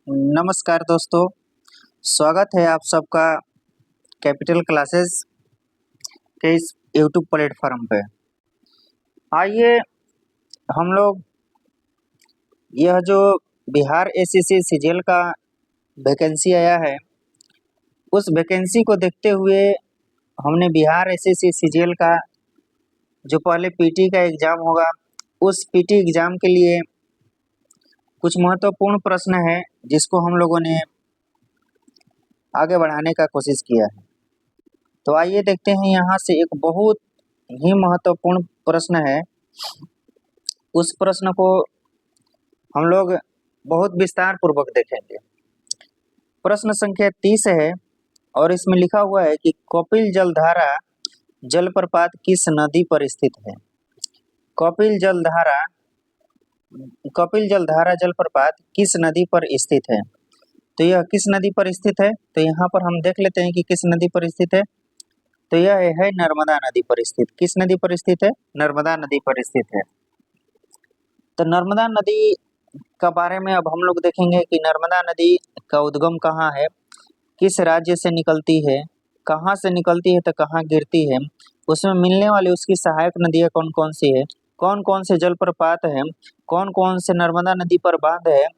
नमस्कार दोस्तों, स्वागत है आप सबका कैपिटल क्लासेस के इस यूट्यूब प्लेटफॉर्म पे। आइए हम लोग यह जो बिहार एसएससी सीजीएल का वैकेंसी आया है, उस वैकेंसी को देखते हुए हमने बिहार एसएससी सीजीएल का जो पहले पीटी का एग्ज़ाम होगा, उस पीटी एग्ज़ाम के लिए कुछ महत्वपूर्ण प्रश्न है जिसको हम लोगों ने आगे बढ़ाने का कोशिश किया है। तो आइए देखते हैं, यहाँ से एक बहुत ही महत्वपूर्ण प्रश्न है। उस प्रश्न को हम लोग बहुत विस्तार पूर्वक देखेंगे। प्रश्न संख्या 30 है और इसमें लिखा हुआ है कि कपिल जलधारा जलप्रपात किस नदी पर स्थित है। कपिल जलधारा जलप्रपात किस नदी पर स्थित है। तो यह किस नदी पर स्थित है, तो यहाँ पर हम देख लेते हैं कि किस नदी पर स्थित है। तो यह है नर्मदा नदी पर स्थित। किस नदी पर स्थित है? नर्मदा नदी पर स्थित है। तो नर्मदा नदी का बारे में अब हम लोग देखेंगे कि नर्मदा नदी का उद्गम कहाँ है, किस राज्य से निकलती है, कहाँ से निकलती है तो कहाँ गिरती है, उसमें मिलने वाली उसकी सहायक नदियाँ कौन कौन सी है, कौन कौन से जलप्रपात हैं, कौन कौन से नर्मदा नदी पर बांध है,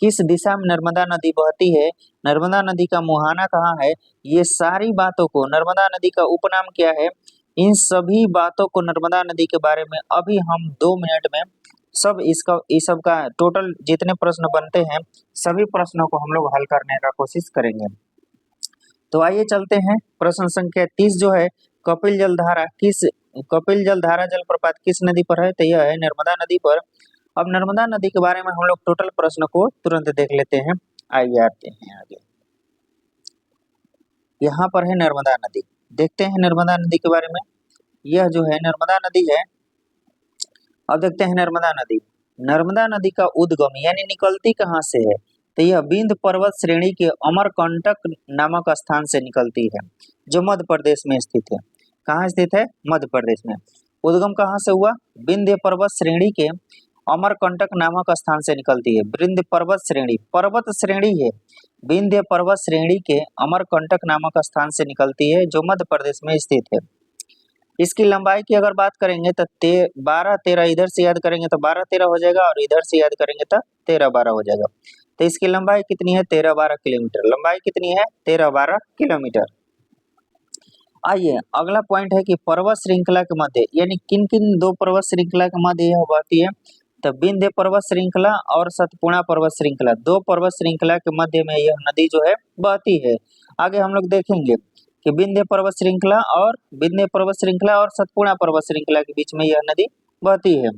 किस दिशा में नर्मदा नदी बहती है, नर्मदा नदी का मुहाना कहाँ है, ये सारी बातों को, नर्मदा नदी का उपनाम क्या है, इन सभी बातों को, नर्मदा नदी के बारे में अभी हम 2 मिनट में सब इस सब का टोटल जितने प्रश्न बनते हैं सभी प्रश्नों को हम लोग हल करने का कोशिश करेंगे। तो आइए चलते हैं। प्रश्न संख्या 30 जो है, कपिल जलधारा जलप्रपात किस नदी पर है, तो यह है नर्मदा नदी पर। अब नर्मदा नदी के बारे में हम लोग टोटल प्रश्न को तुरंत देख लेते हैं। आइए आते हैं आगे। यहाँ पर है नर्मदा नदी, देखते हैं नर्मदा नदी के बारे में। यह जो है नर्मदा नदी है। अब देखते हैं नर्मदा नदी का उद्गम यानी निकलती कहाँ से है, तो यह विंध्य पर्वत श्रेणी के अमरकंटक नामक स्थान से निकलती है, जो मध्य प्रदेश में स्थित है। कहाँ स्थित है? मध्य प्रदेश में। उद्गम कहाँ से हुआ? विंध्य पर्वत श्रेणी के अमरकंटक नामक स्थान से निकलती है। विंध्य पर्वत श्रेणी है, विंध्य पर्वत श्रेणी के अमरकंटक नामक स्थान से निकलती है, जो मध्य प्रदेश में स्थित है। इसकी लंबाई की अगर बात करेंगे तो 12-13, इधर से याद करेंगे तो 12-13 हो जाएगा और इधर से याद करेंगे तो 13-12 हो जाएगा। तो इसकी लंबाई कितनी है? 13-12 किलोमीटर। लंबाई कितनी है? 13-12 किलोमीटर। आइए अगला पॉइंट है कि पर्वत श्रृंखला के मध्य, यानी किन किन 2 पर्वत श्रृंखला के मध्य यह बहती है, तो विंध्य पर्वत श्रृंखला और सतपुड़ा पर्वत श्रृंखला, 2 पर्वत श्रृंखला के मध्य में यह नदी जो है बहती है। आगे हम लोग देखेंगे कि विंध्य पर्वत श्रृंखला और सतपुड़ा पर्वत श्रृंखला के बीच में यह नदी बहती है।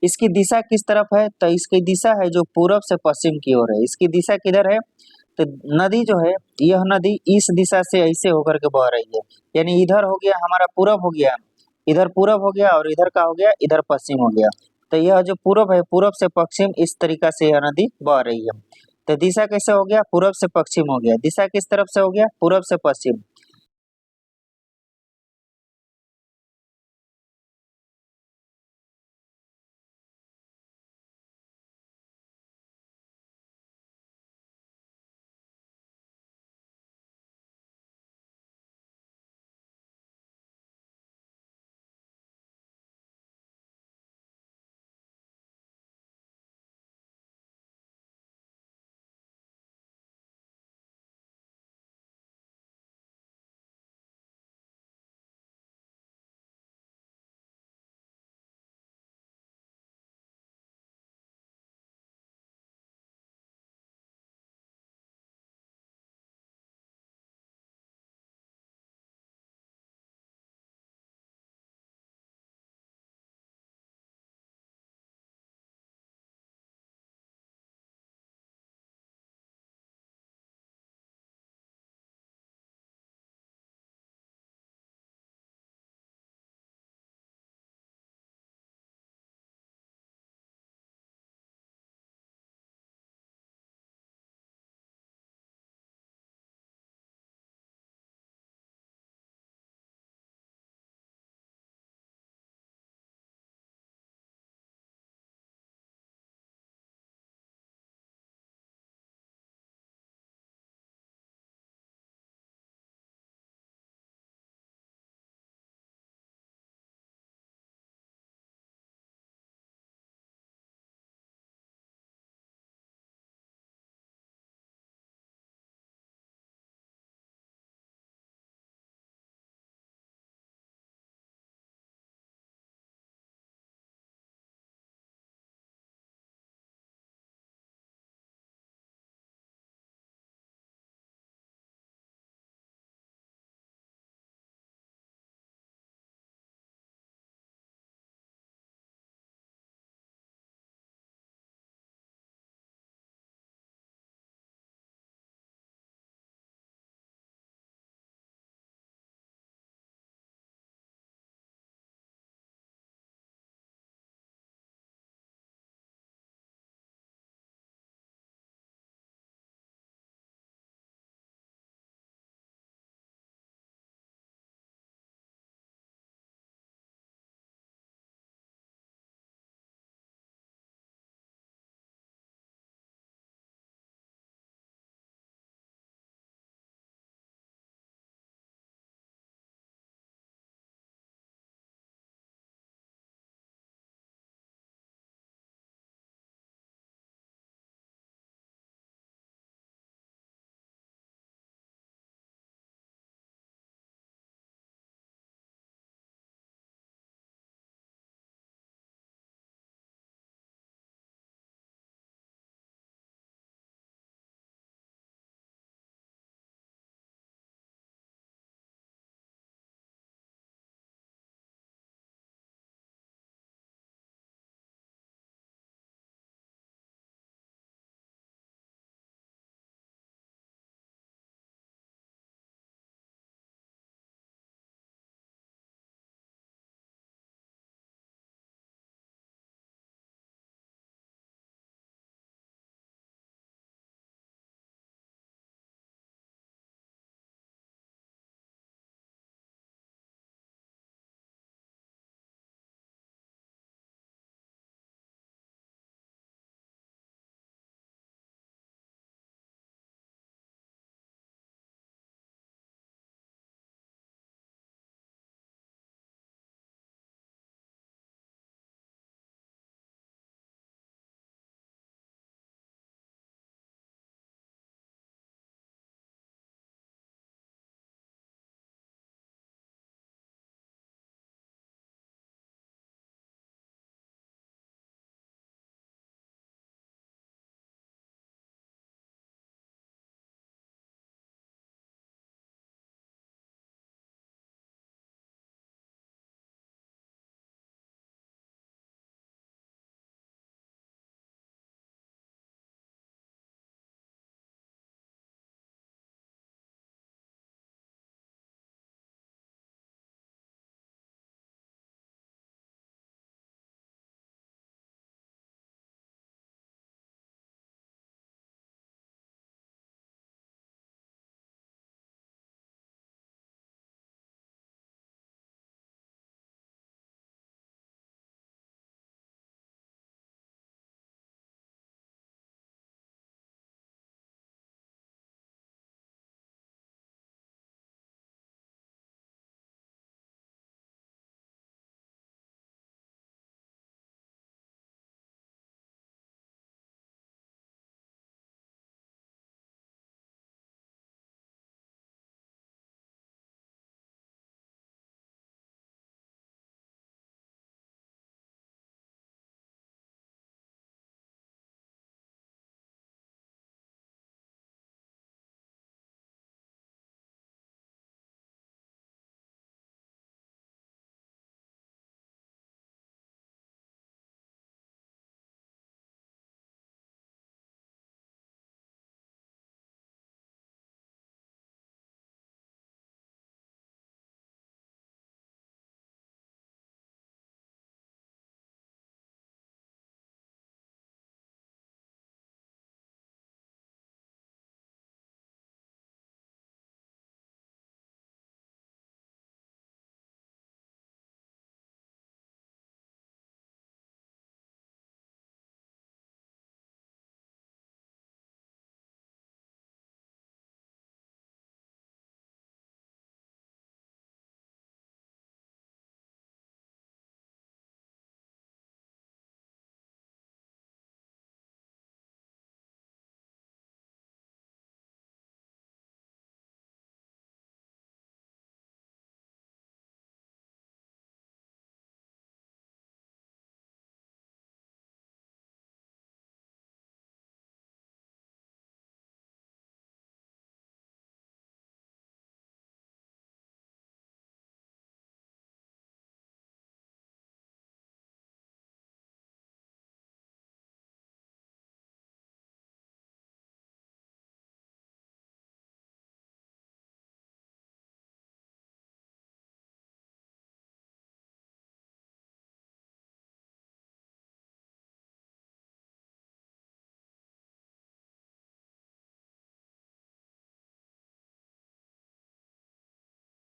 इसकी दिशा किस तरफ है, तो इसकी दिशा है जो पूर्व से पश्चिम की ओर है। इसकी दिशा किधर है, तो नदी जो है, यह नदी इस दिशा से ऐसे होकर के बह रही है, यानी इधर हो गया हमारा पूरब हो गया, इधर पूरब हो गया और इधर का हो गया, इधर पश्चिम हो गया। तो यह जो पूरब है, पूरब से पश्चिम, इस तरीका से यह नदी बह रही है। तो दिशा कैसे हो गया? पूरब से पश्चिम हो गया। दिशा किस तरफ से हो गया? पूरब से पश्चिम।